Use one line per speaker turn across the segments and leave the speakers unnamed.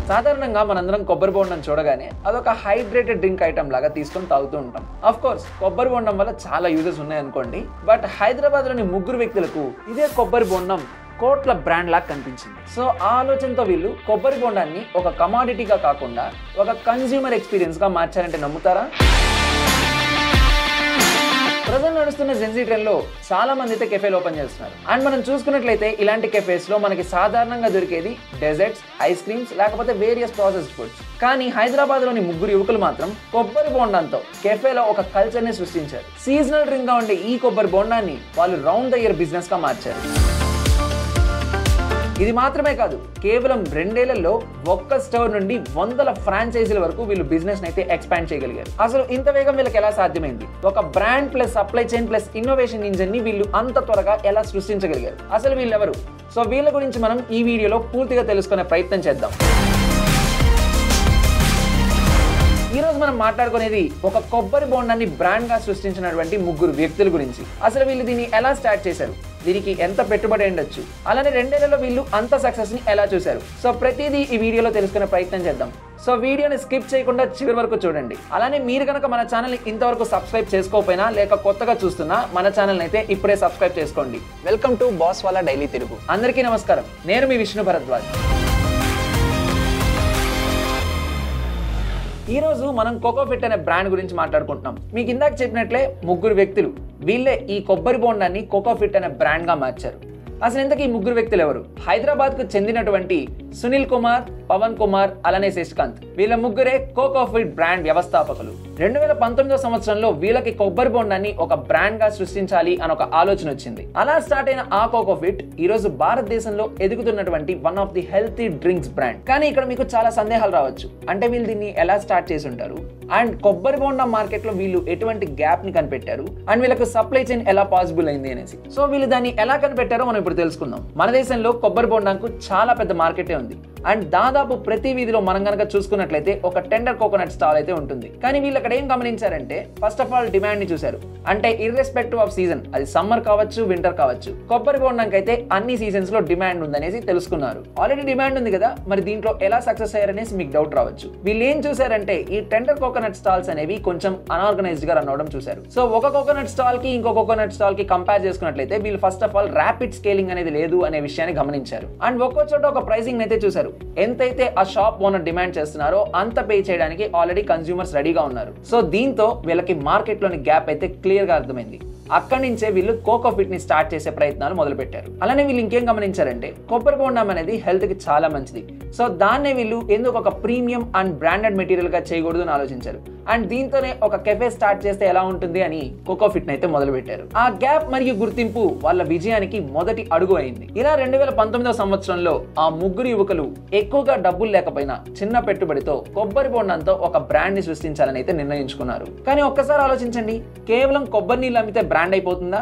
సాధారణంగా మనందరం కొబ్బరి బోండం చూడగానే అదొక హైడ్రేటెడ్ డ్రింక్ ఐటమ్ లాగా తీసుకొని తాగుతూ ఉంటాం. ఆఫ్ కోర్స్ కొబ్బరి బోండం వల్ల చాలా యూజెస్ ఉన్నాయనుకోండి, బట్ హైదరాబాద్లోని ముగ్గురు వ్యక్తులకు ఇదే కొబ్బరి బోండం కోట్ల బ్రాండ్ లాగా కనిపించింది. సో ఆ ఆలోచనతో వీళ్ళు కొబ్బరి బోండాన్ని ఒక కమాడిటీగా కాకుండా ఒక కన్స్యూమర్ ఎక్స్పీరియన్స్ గా మార్చారంటే నమ్ముతారా? ప్రజెంట్ నడుస్తున్న జెన్జీ ట్రెండ్ లో చాలా మంది అయితే కెఫేలు ఓపెన్ చేస్తున్నారు. అండ్ మనం చూసుకున్నట్లయితే ఇలాంటి కెఫేస్ లో మనకి సాధారణంగా దొరికేది డెజర్ట్స్, ఐస్ క్రీమ్స్, లేకపోతే వేరియస్ ప్రాసెస్డ్ ఫుడ్స్. కానీ హైదరాబాద్ లోని ముగ్గురు యువకులు మాత్రం కొబ్బరి బోండంతో కెఫేలో ఒక కల్చర్ ని సృష్టించారు. సీజనల్ డ్రింక్ గా ఉండే ఈ కొబ్బరి బోండాన్ని వాళ్ళు రౌండ్ ద ఇయర్ బిజినెస్ గా మార్చారు. ఇది మాత్రమే కాదు, కేవలం 2 ఏళ్లలో ఒక్క స్టోర్ నుండి 100 ఫ్రాంచైజీల వరకు వీళ్ళు బిజినెస్ అయితే ఎక్స్పాండ్ చేయగలిగారు. అసలు ఇంత వేగం వీళ్ళకి ఎలా సాధ్యమైంది? ఒక brand plus supply chain plus innovation engine ని వీళ్ళు అంత త్వరగా ఎలా సృష్టించగలిగారు? అసలు వీళ్ళెవరు? సో వీళ్ళ గురించి మనం ఈ వీడియోలో పూర్తిగా తెలుసుకునే ప్రయత్నం చేద్దాం. ఈ రోజు మనం మాట్లాడుకునేది ఒక కొబ్బరి బోండాన్ని బ్రాండ్ గా సృష్టించినటువంటి ముగ్గురు వ్యక్తుల గురించి. అసలు వీళ్ళు దీన్ని ఎలా స్టార్ట్ చేశారు, దీనికి ఎంత పెట్టుబడి ఉండొచ్చు, అలానే 2 ఏళ్లలో వీళ్ళు అంత సక్సెస్ ని ఎలా చూశారు? సో ప్రతిదీ ఈ వీడియోలో తెలుసుకునే ప్రయత్నం చేద్దాం. సో వీడియోని స్కిప్ చేయకుండా చివరి వరకు చూడండి. అలానే మీరు కనుక మన ఛానల్ ని ఇంతవరకు సబ్స్క్రైబ్ చేసుకోకపోయినా లేక కొత్తగా చూస్తున్నా మన ఛానల్ అయితే ఇప్పుడే సబ్స్క్రైబ్ చేసుకోండి. Welcome to boss Wala daily Telugu. అందరికీ నమస్కారం, నేను మీ విష్ణు భరద్వాజ్. ఈ రోజు మనం కోకోఫిట్ అనే బ్రాండ్ గురించి మాట్లాడుకుంటున్నాం. మీకు ఇందాక చెప్పినట్లే ముగ్గురు వ్యక్తులు వీళ్ళే ఈ కొబ్బరి బోండాన్ని కోకోఫిట్ అనే బ్రాండ్ గా మార్చారు. అసలు ఇంతకీ ఈ ముగ్గురు వ్యక్తులు ఎవరు? హైదరాబాద్ కు చెందినటువంటి సునీల్ కుమార్, పవన్ కుమార్, అలానే శశికాంత్, వీళ్ళ ముగ్గురే కోకోఫిట్ బ్రాండ్ వ్యవస్థాపకులు. 2019 సంవత్సరంలో వీళ్ళకి కొబ్బరి బోండాన్ని ఒక బ్రాండ్ గా సృష్టించాలి అని ఒక ఆలోచన వచ్చింది. అలా స్టార్ట్ అయిన ఆ కోకోఫిట్ ఈ రోజు భారతదేశంలో ఎదుగుతున్నటువంటి one of the healthy drinks brand. కానీ ఇక్కడ మీకు చాలా సందేహాలు రావచ్చు. అంటే వీళ్ళు దీన్ని ఎలా స్టార్ట్ చేసి ఉంటారు, అండ్ కొబ్బరి బోండా మార్కెట్ లో వీళ్ళు ఎటువంటి గ్యాప్ ని కనిపెట్టారు, అండ్ వీళ్ళకి సప్లై చైన్ ఎలా పాసిబుల్ అయింది అనేసి. సో వీళ్ళు దాన్ని ఎలా కనిపెట్టారో మనం ఇప్పుడు తెలుసుకుందాం. మన దేశంలో కొబ్బరి బోండాకు చాలా పెద్ద మార్కెటే ఉంది. అండ్ దాదాపు ప్రతి వీధిలో మనం కనుక చూసుకున్నట్లయితే ఒక టెండర్ కోకోనట్ స్టాల్ అయితే ఉంటుంది. కానీ వీళ్ళు అక్కడ ఏం గమనించారంటే, ఫస్ట్ ఆఫ్ ఆల్ డిమాండ్ ని చూశారు. అంటే ఇర్రెస్పెక్టివ్ ఆఫ్ సీజన్, అది సమ్మర్ కావచ్చు, వింటర్ కావచ్చు, కొబ్బరి బోండానికి అయితే అన్ని సీజన్స్ లో డిమాండ్ ఉందనేసి తెలుసుకున్నారు. ఆల్రెడీ డిమాండ్ ఉంది కదా, మరి దీంట్లో ఎలా సక్సెస్ అయ్యారనేసి మీకు డౌట్ రావచ్చు. వీళ్ళు ఏం చూసారంటే, ఈ టెండర్ కోకోనట్ స్టాల్స్ అనేవి కొంచెం అనార్గనైజ్డ్ గా రన్ అవడం చూశారు. సో ఒక కోకోనట్ స్టాల్ కి ఇంకో కోకోనట్ స్టాల్ కి కంపేర్ చేసుకున్నట్లయితే వీళ్ళు first of all rapid scaling అనేది లేదు అనే విషయాన్ని గమనించారు. అండ్ ఒక్కో చోట ఒక ప్రైసింగ్ అయితే చూశారు. ఎంతైతే ఆ షాప్ ఓనర్ డిమాండ్ చేస్తున్నారో అంత పే చేయడానికి ఆల్రెడీ కన్స్యూమర్స్ రెడీగా ఉన్నారు. సో దీంతో వీళ్ళకి మార్కెట్ లోని గ్యాప్ అయితే క్లియర్ గా అర్థమైంది. అక్కడి నుంచే వీళ్ళు కోకోఫిట్ ని స్టార్ట్ చేసే ప్రయత్నాలు మొదలు పెట్టారు. అలానే వీళ్ళు ఇంకేం గమనించారంటే, కొబ్బరి బోండం అనేది హెల్త్ కి చాలా మంచిది. సో దాన్నే వీళ్ళు ఎందుకు ఒక ప్రీమియం అండ్ బ్రాండెడ్ మెటీరియల్ గా చేయకూడదు అని ఆలోచించారు. అండ్ దీంతోనే ఒక కెఫే స్టార్ట్ చేస్తే ఎలా ఉంటుంది అని కోకోఫిట్ అయితే మొదలు పెట్టారు. ఆ గ్యాప్ మరియు గుర్తింపు వాళ్ళ విజయానికి మొదటి అడుగు అయింది. ఇలా 2019 సంవత్సరంలో ఆ ముగ్గురు యువకులు ఎక్కువగా డబ్బులు లేకపోయినా చిన్న పెట్టుబడితో కొబ్బరి బోండంతో ఒక బ్రాండ్ ని సృష్టించాలని అయితే నిర్ణయించుకున్నారు. కానీ ఒక్కసారి ఆలోచించండి, కేవలం కొబ్బరి నీళ్ళు అమ్మితే బ్రాండ్ అయిపోతుందా?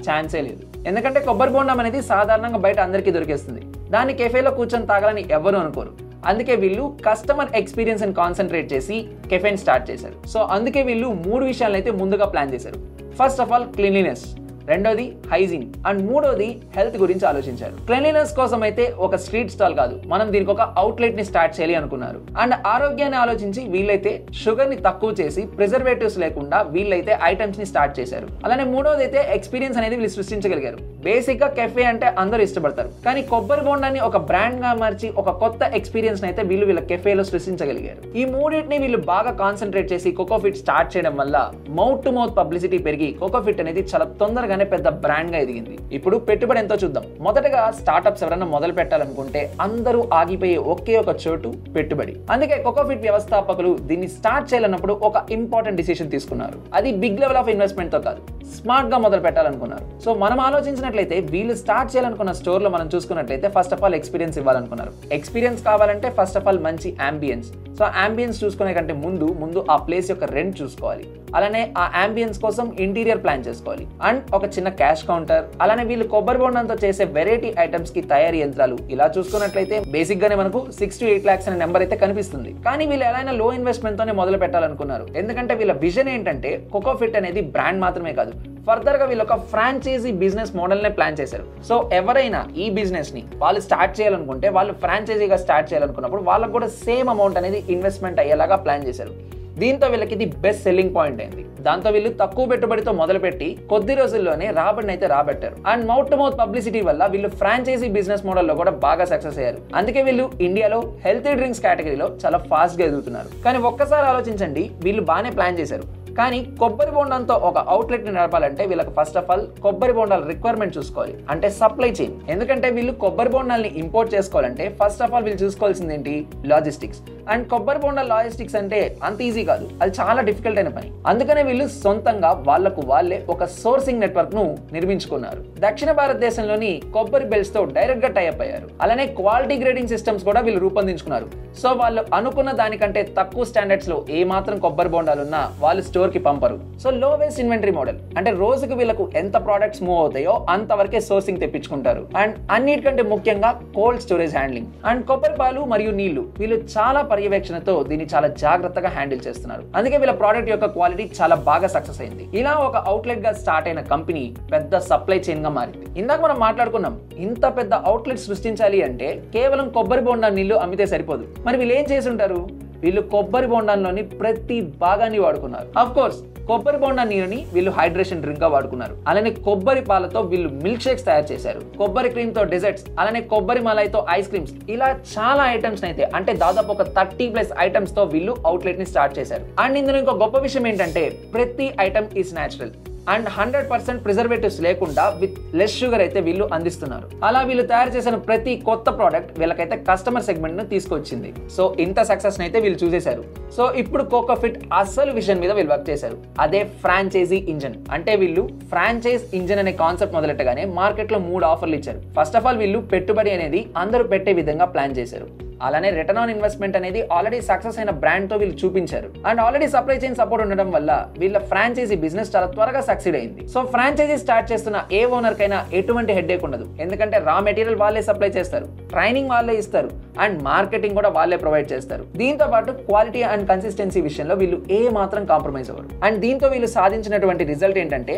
ఛాన్సే లేదు. ఎందుకంటే కొబ్బరి బోండం అనేది సాధారణంగా బయట అందరికీ దొరికేస్తుంది. దాన్ని కెఫేలో కూర్చొని తాగాలని ఎవరు అనుకోరు. అందుకే వీళ్ళు కస్టమర్ ఎక్స్పీరియన్స్ ని కాన్సన్ట్రేట్ చేసి కెఫేని స్టార్ట్ చేశారు. సో అందుకే వీళ్ళు 3 విషయాలను అయితే ముందుగా ప్లాన్ చేశారు. ఫస్ట్ ఆఫ్ ఆల్ క్లీన్లీనెస్, రెండోది హైజీన్, అండ్ మూడోది హెల్త్ గురించి ఆలోచించారు. క్లీన్లీనెస్ కోసం అయితే ఒక స్ట్రీట్ స్టాల్ కాదు, మనం దీనికి ఒక అవుట్లెట్ ని స్టార్ట్ చేయాలి అనుకున్నారు. అండ్ ఆరోగ్యాన్ని ఆలోచించి వీళ్ళైతే షుగర్ ని తక్కువ చేసి ప్రిజర్వేటివ్స్ లేకుండా వీళ్ళైతే ఐటమ్స్ ని స్టార్ట్ చేశారు. అలానే మూడోది అయితే ఎక్స్పీరియన్స్ అనేది వీళ్ళు సృష్టించగలిగారు. బేసిక్ గా కెఫే అంటే అందరూ ఇష్టపడతారు, కానీ కొబ్బరి బోండాన్ని ఒక బ్రాండ్ గా మార్చి ఒక కొత్త ఎక్స్పీరియన్స్ అయితే వీళ్ళ కెఫేలో సృష్టించగలిగారు. ఈ మూడింటిని వీళ్ళు బాగా కాన్సన్ట్రేట్ చేసి కోకోఫిట్ స్టార్ట్ చేయడం వల్ల మౌత్ టు మౌత్ పబ్లిసిటీ పెరిగి కోకోఫిట్ అనేది చాలా తొందరగా పెద్ద బ్రాండ్ గా ఎదిగింది. ఇప్పుడు పెట్టుబడి ఎంతో చూద్దాం. మొదటగా స్టార్ట్అప్స్ ఎవరైనా మొదలు పెట్టాలనుకుంటే అందరూ ఆగిపోయే ఒకే ఒక చోటు పెట్టుబడి. అందుకే కోకోఫిట్ వ్యవస్థాపకులు దీన్ని స్టార్ట్ చేయాలన్నప్పుడు ఒక ఇంపార్టెంట్ డిసిషన్ తీసుకున్నారు. అది బిగ్ లెవెల్ ఆఫ్ ఇన్వెస్ట్మెంట్ తో కాదు, స్మార్ట్ గా మొదలు పెట్టాలనుకున్నారు. సో మనం ఆలోచించినట్లయితే వీళ్ళు స్టార్ట్ చేయాలనుకున్న స్టోర్ లో మనం చూసుకున్నట్లయితే ఫస్ట్ ఆఫ్ ఆల్ ఎక్స్పీరియన్స్ ఇవ్వాలనుకున్నారు. ఎక్స్పీరియన్స్ కావాలంటే ఫస్ట్ ఆఫ్ ఆల్ మంచి అంబియన్స్, సో అంబియన్స్ చూసుకునే కంటే ముందు ఆ ప్లేస్ యొక్క రెంట్ చూసుకోవాలి. అలానే ఆ అంబియన్స్ కోసం ఇంటీరియర్ ప్లాన్ చేసుకోవాలి. అండ్ ఒక చిన్న క్యాష్ కౌంటర్, అలానే వీళ్ళు కొబ్బరి బొండంతో చేసే వెరైటీ ఐటమ్స్ కి తయారీ యంత్రాలు ఇలా చూసుకున్నట్లయితే బేసిక్ గానే మనకు 6 to 8 lakhs అనే నెంబర్ అయితే కనిపిస్తుంది. కానీ వీళ్ళు ఎలా లో ఇన్వెస్ట్మెంట్ తోనే మొదలు పెట్టాలనుకున్నారు. ఎందుకంటే వీళ్ళ విజన్ ఏంటంటే కోకోఫిట్ అనేది బ్రాండ్ మాత్రమే కాదు, ఫర్దర్ గా వీళ్ళు ఒక ఫ్రాంచైజీ బిజినెస్ మోడల్ నే ప్లాన్ చేశారు. సో ఎవరైనా ఈ బిజినెస్ ని వాళ్ళు స్టార్ట్ చేయాలనుకుంటే, వాళ్ళు ఫ్రాంచైజీగా స్టార్ట్ చేయాలనుకున్నప్పుడు వాళ్ళకు కూడా సేమ్ అమౌంట్ అనేది ఇన్వెస్ట్మెంట్ అయ్యేలాగా ప్లాన్ చేశారు. దీంతో వీళ్ళకి ఇది బెస్ట్ సెల్లింగ్ పాయింట్ అయింది. దాంతో వీళ్ళు తక్కువ పెట్టుబడితో మొదలుపెట్టి కొద్ది రోజుల్లోనే రాబడిని అయితే రాబట్టారు. And mouth to mouth publicity వల్ల వీళ్ళు ఫ్రాంచైజీ బిజినెస్ మోడల్లో కూడా బాగా సక్సెస్ అయ్యారు. అందుకే వీళ్ళు ఇండియాలో హెల్తీ డ్రింక్స్ కేటగిరీలో చాలా ఫాస్ట్ గా ఎదుగుతున్నారు. కానీ ఒక్కసారి ఆలోచించండి, వీళ్ళు బాగానే ప్లాన్ చేశారు. కానీ కొబ్బరి బొండంతో ఒక అవుట్లెట్ ని నడపాలంటే వీళ్ళకి ఫస్ట్ ఆఫ్ ఆల్ కొబ్బరి బొండాల రిక్వైర్మెంట్ చూసుకోవాలి, అంటే సప్లై చైన్. ఎందుకంటే వీళ్ళు కొబ్బరి బొండాలని ఇంపోర్ట్ చేసుకోవాలంటే ఫస్ట్ ఆఫ్ ఆల్ వీళ్ళు చూసుకోవాల్సింది ఏంటి, లాజిస్టిక్స్. అండ్ కొబ్బరి బొండాల లాజిస్టిక్స్ అంటే అంత ఈజీ కాదు, అది చాలా డిఫికల్ట్ అయిన పని. అందుకనే వీళ్ళు సొంతంగా వాళ్ళే ఒక సోర్సింగ్ నెట్వర్క్ ను నిర్మించుకున్నారు. దక్షిణ భారతదేశంలోని కొబ్బరి బెల్ట్స్ తో డైరెక్ట్ గా టైఅప్ అయ్యారు. అలానే క్వాలిటీ గ్రేడింగ్ సిస్టమ్స్ కూడా వీళ్ళు రూపొందించుకున్నారు. సో వాళ్ళు అనుకున్న దానికంటే తక్కువ స్టాండర్డ్స్ లో ఏ మాత్రం కొబ్బరి బొండాలు ఉన్నా వాళ్ళు స్టోర్ కి పంపరు. సో లో వేస్ట్ ఇన్వెంటరీ మోడల్, అంటే రోజుకు వీళ్ళకు ఎంత ప్రొడక్ట్స్ మూవ్ అవుతాయో అంతవరకే సోర్సింగ్ తెప్పించుకుంటారు. అండ్ అన్నిటికంటే ముఖ్యంగా కోల్డ్ స్టోరేజ్ హ్యాండ్లింగ్. అండ్ కొబ్బరి పాలు మరియు నీళ్లు వీళ్ళు చాలా పర్యవేక్షణతో దీన్ని చాలా జాగ్రత్తగా హ్యాండిల్ చేస్తున్నారు. అందుకే వీళ్ళ ప్రోడక్ట్ యొక్క క్వాలిటీ చాలా బాగా సక్సెస్ అయింది. ఇలా ఒక అవుట్లెట్ గా స్టార్ట్ అయిన కంపెనీ పెద్ద సప్లై చైన్ గా మారింది. ఇందాక మనం మాట్లాడుకున్నాం, ఇంత పెద్ద అవుట్లెట్ సృష్టించాలి అంటే కేవలం కొబ్బరి బొండా నీళ్లు అమ్మితే సరిపోదు. మరి వీళ్ళు ఏం చేసి ఉంటారు, వీళ్ళు కొబ్బరి బొండాల్లోని ప్రతి భాగాన్ని వాడుకున్నారు. ఆఫ్ కోర్స్ కొబ్బరి బొండా నీరుని వీళ్ళు హైడ్రేషన్ డ్రింక్ గా వాడుకున్నారు. అలానే కొబ్బరి పాలతో వీళ్ళు మిల్క్ షేక్స్ తయారు చేశారు. కొబ్బరి క్రీమ్ తో డెజర్ట్స్, అలానే కొబ్బరి మలైతో ఐస్ క్రీమ్స్, ఇలా చాలా ఐటమ్స్ అయితే అంటే దాదాపు ఒక 30+ ఐటమ్స్ తో వీళ్ళు అవుట్లెట్ ని స్టార్ట్ చేశారు. అండ్ ఇందులో ఇంకో గొప్ప విషయం ఏంటంటే ప్రతి item is natural and 100% preservatives లేకుండా విత్ లెస్ షుగర్ అయితే వీళ్ళు అందిస్తున్నారు. అలా వీళ్ళు తయారు చేసిన ప్రతి కొత్త ప్రోడక్ట్ వీళ్ళకైతే కస్టమర్ సెగ్మెంట్ ను తీసుకొచ్చింది. సో ఇంత సక్సెస్ అయితే వీళ్ళు చూసేశారు. సో ఇప్పుడు కోకోఫిట్ అసలు విజన్ మీద వీళ్ళు వర్క్ చేశారు, అదే ఫ్రాంచైజీ ఇంజన్. అంటే వీళ్ళు ఫ్రాంచైజ్ ఇంజన్ అనే కాన్సెప్ట్ మొదలెట్టగానే మార్కెట్ లో 3 ఆఫర్లు ఇచ్చారు. ఫస్ట్ ఆఫ్ ఆల్ వీళ్ళు పెట్టుబడి అనేది అందరూ పెట్టే విధంగా ప్లాన్ చేశారు. అలానే రిటర్న్ ఆన్ ఇన్వెస్ట్మెంట్ అనేది ఆల్రెడీ సక్సెస్ అయిన బ్రాండ్ తో వీళ్ళు చూపించారు. And already supply chain support ఉండడం వల్ల వీళ్ళ ఫ్రాంచైజీ బిజినెస్ చాలా త్వరగా సక్సీడ్ అయింది. సో ఫ్రాంచైజీ స్టార్ట్ చేస్తున్న ఏ ఓనర్ కైనా ఎటువంటి హెడ్ఏక్ ఉండదు. ఎందుకంటే రా మెటీరియల్ వాళ్ళే సప్లై చేస్తారు, ట్రైనింగ్ వాళ్ళే ఇస్తారు, అండ్ మార్కెటింగ్ కూడా వాళ్ళే ప్రొవైడ్ చేస్తారు. దీంతో పాటు క్వాలిటీ అండ్ కన్సిస్టెన్సీ విషయంలో వీళ్ళు ఏ మాత్రం కాంప్రమైజ్ అవ్వరు. అండ్ దీంతో వీళ్ళు సాధించినటువంటి రిజల్ట్ ఏంటంటే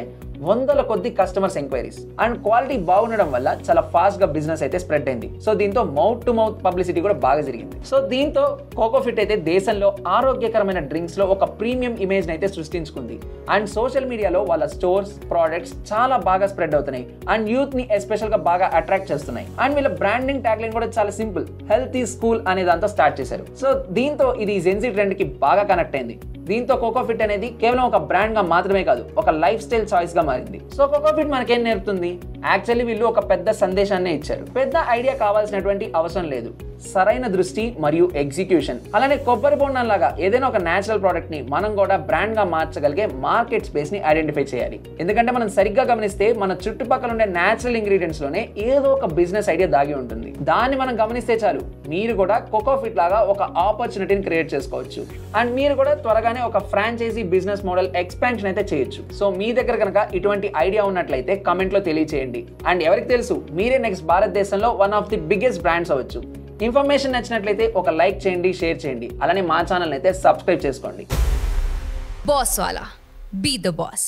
వందల కొద్ది కస్టమర్స్ ఎంక్వైరీస్. అండ్ క్వాలిటీ బాగుండడం వల్ల చాలా ఫాస్ట్ గా బిజినెస్ అయితే స్ప్రెడ్ అయింది. సో దీంతో మౌత్ టు మౌత్ పబ్లిసిటీ కూడా బాగా జరిగింది. సో దీంతో కోకోఫిట్ అయితే దేశంలో ఆరోగ్యకరమైన డ్రింక్స్ లో ఒక ప్రీమియం ఇమేజ్ అయితే సృష్టించుకుంది. అండ్ సోషల్ మీడియాలో వాళ్ళ స్టోర్స్, ప్రోడక్ట్స్ చాలా బాగా స్ప్రెడ్ అవుతున్నాయి. అండ్ యూత్ ని ఎస్పెషల్ గా బాగా అట్రాక్ట్ చేస్తున్నాయి. అండ్ వీళ్ళ బ్రాండింగ్ ట్యాగ్ లైన్ కూడా చాలా సింపుల్, హెల్తీ స్కూల్ అనే దాంతో స్టార్ట్ చేశారు. సో దీంతో ఇది జెన్జీ ట్రెండ్ కి బాగా కనెక్ట్ అయింది. దీంతో కోకోఫిట్ అనేది కేవలం ఒక బ్రాండ్ గా మాత్రమే కాదు, ఒక లైఫ్ స్టైల్ చాయిస్ గా మారింది. సో కోకోఫిట్ మనకేం నేర్పుతుంది, యాక్చువల్లీ వీళ్ళు ఒక పెద్ద సందేశాన్ని ఇచ్చారు. పెద్ద ఐడియా కావాల్సినటువంటి అవసరం లేదు, సరైన దృష్టి మరియు ఎగ్జిక్యూషన్. అలానే కొబ్బరి బొండం లాగా ఏదైనా ఒక నేచురల్ ప్రోడక్ట్ ని మనం కూడా బ్రాండ్ గా మార్చగలిగే మార్కెట్ స్పేస్ ని ఐడెంటిఫై చేయాలి. ఎందుకంటే మనం సరిగ్గా గమనిస్తే మన చుట్టుపక్కల ఉండే నేచురల్ ఇంగ్రీడియంట్స్ లోనే ఏదో ఒక బిజినెస్ ఐడియా దాగి ఉంటుంది. దాన్ని మనం గమనిస్తే చాలు, మీరు కూడా కోకోఫిట్ లాగా ఒక ఆపర్చునిటీని క్రియేట్ చేసుకోవచ్చు. అండ్ మీరు కూడా త్వరగానే ఒక ఫ్రాంచైజీ బిజినెస్ మోడల్ ఎక్స్పాన్షన్ అయితే చేయొచ్చు. సో మీ దగ్గర కనుక ఇటువంటి ఐడియా ఉన్నట్లయితే కమెంట్ లో తెలియచేయండి. అండ్ ఎవరికి తెలుసు, మీరే నెక్స్ట్ భారతదేశంలో one of the biggest brands అవ్వచ్చు. ఇన్ఫర్మేషన్ నచ్చినట్లయితే ఒక లైక్ చేయండి, షేర్ చేయండి. అలానే మా ఛానల్ అయితే సబ్స్క్రైబ్ చేసుకోండి.
Boss Wala, be the boss.